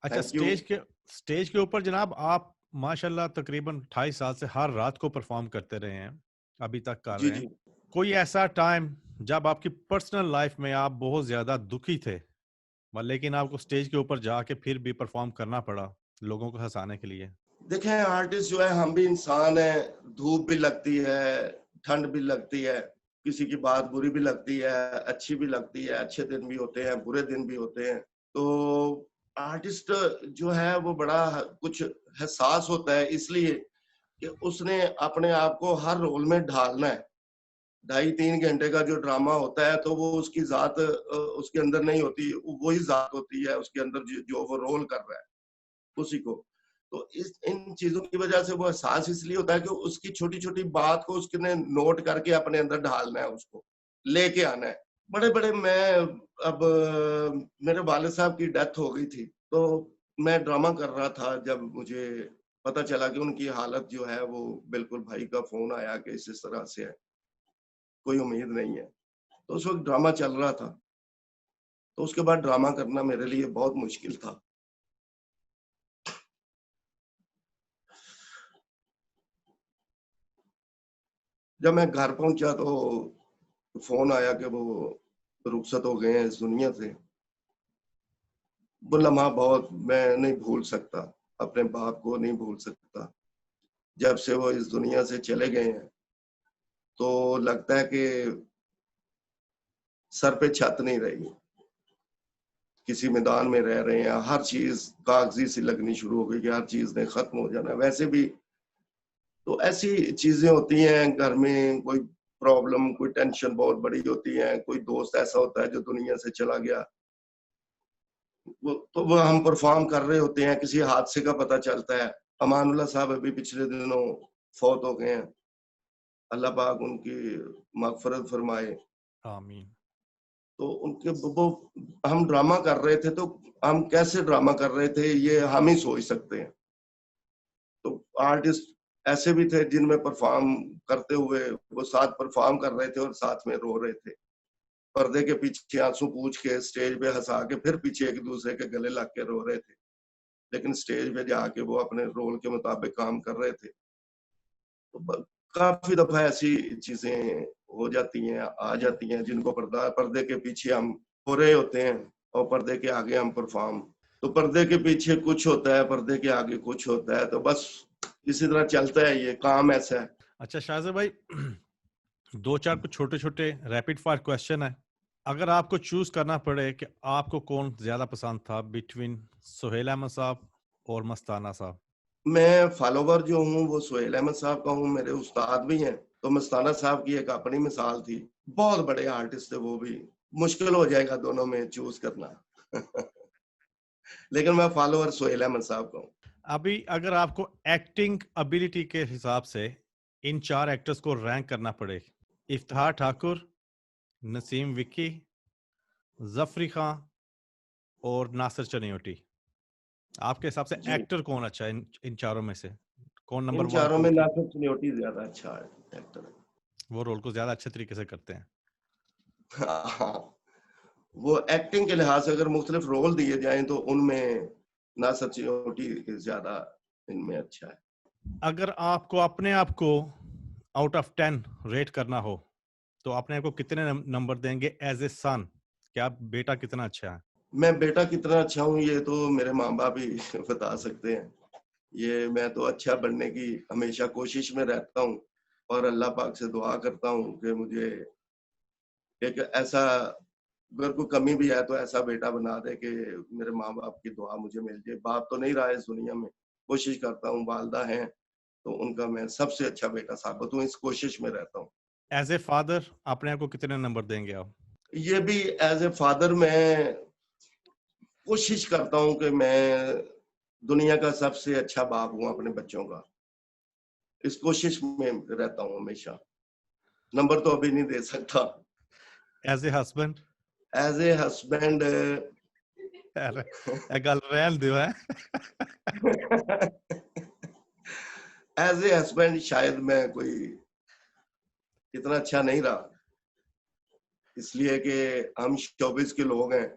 अच्छा, थैंक यू। स्टेज के ऊपर जनाब आप माशाल्लाह तकरीबन 28 साल से हर रात को परफॉर्म करते रहे हैं, अभी तक कर जी, रहे हैं। जी। कोई ऐसा टाइम जब आपकी पर्सनल लाइफ में आप बहुत ज्यादा दुखी थे लेकिन आपको स्टेज के ऊपर जाके फिर भी परफॉर्म करना पड़ा लोगों को हंसाने के लिए? देखें आर्टिस्ट जो है, हम भी इंसान हैं, धूप भी लगती है, ठंड भी लगती है, किसी की बात बुरी भी लगती है, अच्छी भी लगती है, अच्छे दिन भी होते हैं, बुरे दिन भी होते हैं। तो आर्टिस्ट जो है वो बड़ा कुछ हसास होता है, इसलिए कि उसने अपने आप को हर रोल में ढालना है। 2.5-3 घंटे का जो ड्रामा होता है तो वो उसकी ज़ात उसके अंदर नहीं होती, वही ज़ात होती है उसके अंदर जो वो रोल कर रहा है, उसी को। तो इस इन चीज़ों की वजह से वो एहसास इसलिए होता है कि उसकी छोटी-छोटी बात को उसने नोट करके अपने अंदर ढालना है, उसको लेके आना है। बड़े-बड़े मैं अब मेरे वालिद साहब की डेथ हो गई थी, तो मैं ड्रामा कर रहा था जब मुझे पता चला कि उनकी हालत जो है वो बिल्कुल, भाई का फ़ोन आया कि इस तरह से है, कोई उम्मीद नहीं है। तो उस वक़्त ड्रामा चल रहा था, तो उसके बाद ड्रामा करना मेरे लिए बहुत मुश्किल था। जब मैं घर पहुँचा तो फ़ोन आया कि वो रुखसत हो गए हैं इस दुनिया से। वो लम्हा बहुत मैं नहीं भूल सकता, अपने बाप को नहीं भूल सकता। जब से वो इस दुनिया से चले गए हैं, तो लगता है कि सर पे छत नहीं रही। किसी मैदान में रह रहे हैं, हर चीज़ कागज़ी सी लगनी शुरू हो गई कि हर चीज़ ने ख़त्म हो जाना है। वैसे भी तो ऐसी चीज़ें होती हैं घर में, कोई प्रॉब्लम, कोई टेंशन बहुत बड़ी होती है, कोई दोस्त ऐसा होता है जो दुनिया से चला गया। वो हम परफ़ॉर्म कर रहे होते हैं, किसी हादसे का पता चलता है। अमानुल्लाह साहब अभी पिछले दिनों फौत हो गए हैं। अल्लाह पाक उनकी मग़फ़िरत फ़रमाए। आमीन। तो उनके वो हम ड्रामा कर रहे थे, तो हम कैसे ड्रामा कर रहे थे ये हम ही सोच सकते हैं। तो आर्टिस्ट ऐसे भी थे जिनमें परफ़ॉर्म करते हुए वो साथ परफ़ॉर्म कर रहे थे और साथ में रो रहे थे। पर्दे के पीछे आँसू पूछ के स्टेज पे हँसा के फिर पीछे एक-दूसरे के गले लग के रो रहे थे। लेकिन स्टेज पे जाके वो अपने रोल के मुताबिक काम कर रहे थे। तो काफ़ी दफ़ा ऐसी चीज़ें हो जाती हैं, आ जाती हैं जिनको पर्दे के पीछे हम हो रहे होते हैं और पर्दे के आगे हम परफ़ॉर्म। तो पर्दे के पीछे कुछ होता है, पर्दे के आगे कुछ होता है, तो बस इसी तरह चलता है ये, काम ऐसा है। अच्छा शाहज़ेब भाई 2-4 कुछ छोटे-छोटे रैपिड फायर क्वेश्चन है। अगर आपको चूज़ करना पड़े कि आपको कौन ज़्यादा पसंद था बिटवीन सुहेल अहमद साहब और मस्ताना साहब? मैं फॉलोवर जो हूँ वो सुहेल अहमद साहब का हूँ, मेरे उस्ताद भी हैं। तो मस्ताना साहब की एक अपनी मिसाल थी। बहुत बड़े आर्टिस्ट थे वो भी। मुश्किल हो जाएगा दोनों में चूज़ करना। लेकिन मैं फॉलोवर सुहेल अहमद साहब का हूँ। अभी अगर आपको एक्टिंग एबिलिटी के हिसाब से इन 4 एक्टर्स को रैंक करना पड़े, इफ्तिखार ठाकुर, नसीम विक्की, ज़फ़री खां और नासिर चनियोटी। आपके हिसाब से जी। एक्टर कौन अच्छा है इन चारों में से? कौन नंबर इन 1, चारों 2, में 3 नासिर चनियोटी ज़्यादा अच्छा है एक्टर है। वो रोल को ज़्यादा अच्छे तरीके से करते हैं? हाँ, वो एक्टिंग के लिहाज से अगर मुख्तलिफ रोल दिए जाएँ तो उनमें नासिर चनियोटी ज़्यादा इनमें अच्छा है। अगर आपको अपने आप को आउट ऑफ 10 रेट करना हो, तो अपने आप को कितने नंबर देंगे एज़ ए सन? कि आप बेटा कितना अच्छा है? मैं बेटा कितना अच्छा हूँ ये तो मेरे माँ-बाप ही बता सकते हैं। ये मैं तो अच्छा बनने की हमेशा कोशिश में रहता हूँ और अल्लाह पाक से दुआ करता हूँ कि मुझे एक ऐसा अगर कोई कमी भी है तो ऐसा बेटा बना दे कि मेरे माँ-बाप की दुआ मुझे मिल जाए। बाप तो नहीं रहा है इस दुनिया में, कोशिश करता हूँ, वालिदा हैं, तो उनका मैं सबसे अच्छा बेटा साबित हूँ, इस कोशिश में रहता हूँ। एज़ ए फादर अपने आप को कितने नंबर देंगे आप? ये भी एज़ ए फादर मैं कोशिश करता हूँ कि मैं दुनिया का सबसे अच्छा बाप हूँ अपने बच्चों का। इस कोशिश में रहता हूँ हमेशा। नंबर तो अभी नहीं दे सकता। As a husband? As a husband अरे! ए गल रहन दियो हैं। एज़ ए हस्बैंड शायद मैं कोई इतना अच्छा नहीं रहा। इसलिए कि हम शोबिज़ के लोग हैं,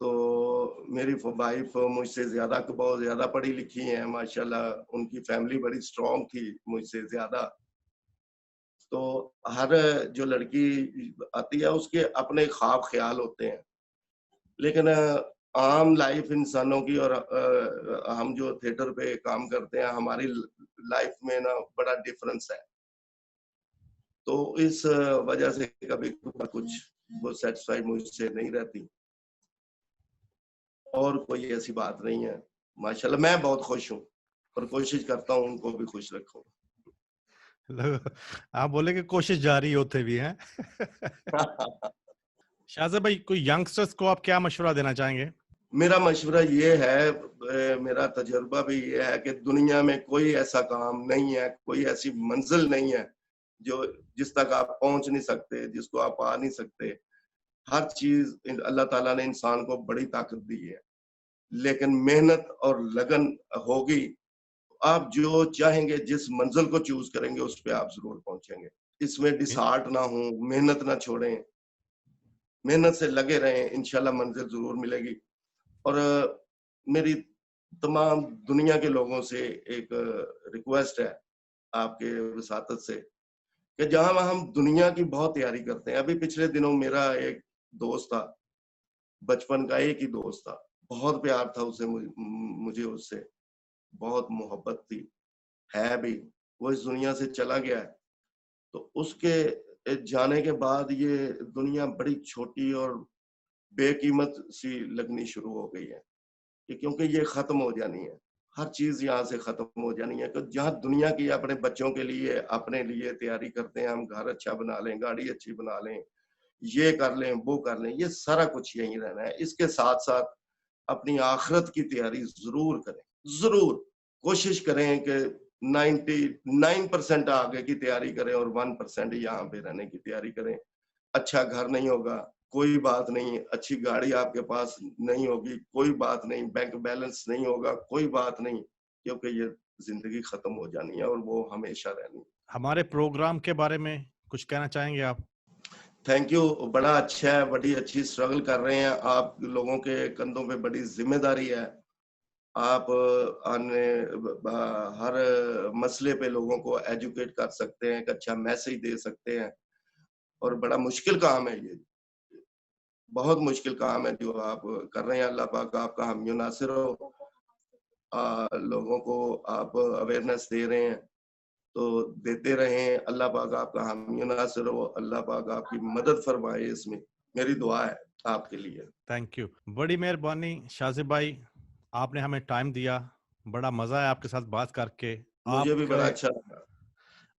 तो मेरी वाइफ़ मुझसे ज़्यादा बहुत ज़्यादा पढ़ी-लिखी हैं माशाल्लाह, उनकी फैमिली बड़ी स्ट्रॉन्ग थी मुझसे ज़्यादा। तो हर जो लड़की आती है उसके अपने ख़्वाब-ख़्याल होते हैं। लेकिन आम लाइफ़ इंसानों की और हम जो थिएटर पे काम करते हैं, हमारी लाइफ़ में ना बड़ा डिफ़रेंस है। तो इस वजह से कभी-कभार कुछ वो सैटिस्फाई मुझसे नहीं रहती और कोई ऐसी बात नहीं है। माशाल्लाह मैं बहुत खुश हूँ और कोशिश करता हूँ उनको भी खुश रखूँ। आप बोले कि कोशिश जारी होते भी हैं। शाहज़ेब भाई कोई यंगस्टर्स को आप क्या मशवरा देना चाहेंगे? मेरा मशवरा ये है मेरा तजुर्बा भी ये है कि दुनिया में कोई ऐसा काम नहीं है, कोई ऐसी मंज़िल नहीं है, जो जिस तक आप पहुँच नहीं सकते, जिसको आप पा नहीं सकते। हर चीज़ अल्लाह ताला ने इंसान को बड़ी ताकत दी है, लेकिन मेहनत और लगन होगी, आप जो चाहेंगे, जिस मंज़िल को चूज़ करेंगे, उस पे आप ज़रूर पहुँचेंगे। इसमें इ डिसहार्ट ना हों, मेहनत ना छोड़ें, मेहनत से लगे रहें, इंशाल्लाह मंज़िल ज़रूर मिलेगी। और मेरी तमाम दुनिया के लोगों से एक रिक्वेस्ट है आपके वसातत से कि जहाँ हम दुनिया की बहुत तैयारी करते हैं। अभी पिछले दिनों मेरा एक दोस्त था, बचपन का एक ही दोस्त था। बहुत प्यार था उसे मुझे उससे, बहुत मोहब्बत थी, है भी। वो इस दुनिया से चला गया है। तो उसके जाने के बाद ये दुनिया बड़ी छोटी और बेकीमत सी लगनी शुरू हो गई है। कि क्योंकि ये खत्म हो जानी है। हर चीज़ यहाँ से खत्म हो जानी है। तो जहाँ दुनिया की अपने बच्चों के लिए, अपने लिए तैयारी करते हैं, हम घर अच्छा बना लें, गाड़ी अच्छी बना लें, ये कर लें, वो कर लें, ये सारा कुछ यहीं रहना है। इसके साथ-साथ अपनी आखिरत की तैयारी ज़रूर करें, ज़रूर। कोशिश करें कि 99% आगे की तैयारी करें और 1% यहाँ पे रहने की तैयारी करें। अच्छा घर नहीं होगा, कोई बात नहीं, अच्छी गाड़ी आपके पास नहीं होगी, कोई बात नहीं, बैंक बैलेंस नहीं होगा, कोई बात नहीं, क्योंकि ये ज़िंदगी खत्म हो जानी है और वो हमेशा रहनी है। हमारे प्रोग्राम के बारे में कुछ कहना चाहेंगे आप? थैंक यू, बड़ा अच्छा है, बड़ी अच्छी स्ट्रगल कर रहे हैं, आप लोगों के कंधों पे बड़ी ज़िम्मेदारी है। आप आने हर मसले पे लोगों को एजुकेट कर सकते हैं, एक अच्छा मैसेज दे सकते हैं और बड़ा मुश्किल काम है ये। बहुत मुश्किल काम है जो आप कर रहे हैं, अल्लाह पाक आपका हामी नासिर हो। लोगों को आप अवेयरनेस दे रहे हैं, तो देते रहें, अल्लाह पाक आपका हामी नासिर हो, अल्लाह पाक आपकी मदद फरमाए इसमें, मेरी दुआ है आपके लिए। Thank you. बड़ी मेहरबानी शाज़िब भाई, आपने हमें टाइम दिया। बड़ा मज़ा है आपके साथ बात करके। मुझे भी आपके बड़ा अच्छा लगा।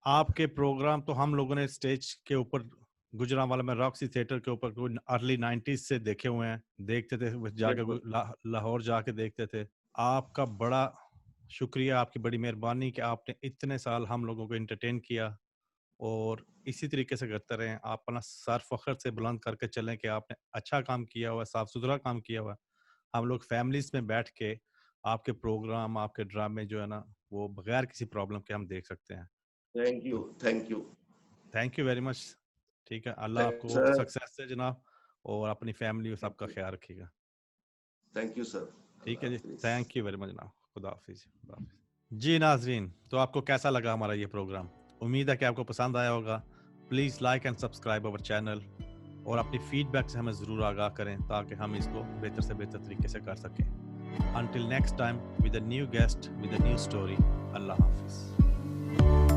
आपके प्रोग्राम तो हम लोगों ने स्टेज के ऊपर गुजरांवाला में रॉक्सी थिएटर के ऊपर अर्ली 90s से देखे हुए हैं, देखते थे जाके बिल्कुल, लाहौर जाके देखते थे। आपका बड़ा शुक्रिया, आपकी बड़ी मेहरबानी कि आपने इतने साल हम लोगों को एंटरटेन किया और इसी तरीके से करते रहें। आप अपना सर फख्र से बुलंद करके चलें कि आपने अच्छा काम किया हुआ है, साफ सुथरा काम किया हुआ है। हम लोग फैमिलीज में बैठ के आपके प्रोग्राम, आपके ड्रामे जो है ना, वो बगैर किसी प्रॉब्लम के हम देख सकते हैं। थैंक यू, तो thank you. Thank you very much. ठीक है, अल्लाह थैंक आपको सर, सक्सेस दे जनाब, और अपनी फैमिली और सबका थैंक ख्याल रखिएगा। You sir. ठीक है अल्लाह जी, हाफ़िज़। थैंक यू वेरी मच जनाब। खुदा हाफिज। खुदा हाफिज। जी नाजरीन, तो आपको कैसा लगा हमारा ये प्रोग्राम? उम्मीद है कि आपको पसंद आया होगा। Please like and subscribe our channel और अपनी फीडबैक से हमें ज़रूर आगाह करें ताकि हम इसको बेहतर से बेहतर तरीके से कर सकें। Until next time, with a new guest, with a new story. Allah Hafiz.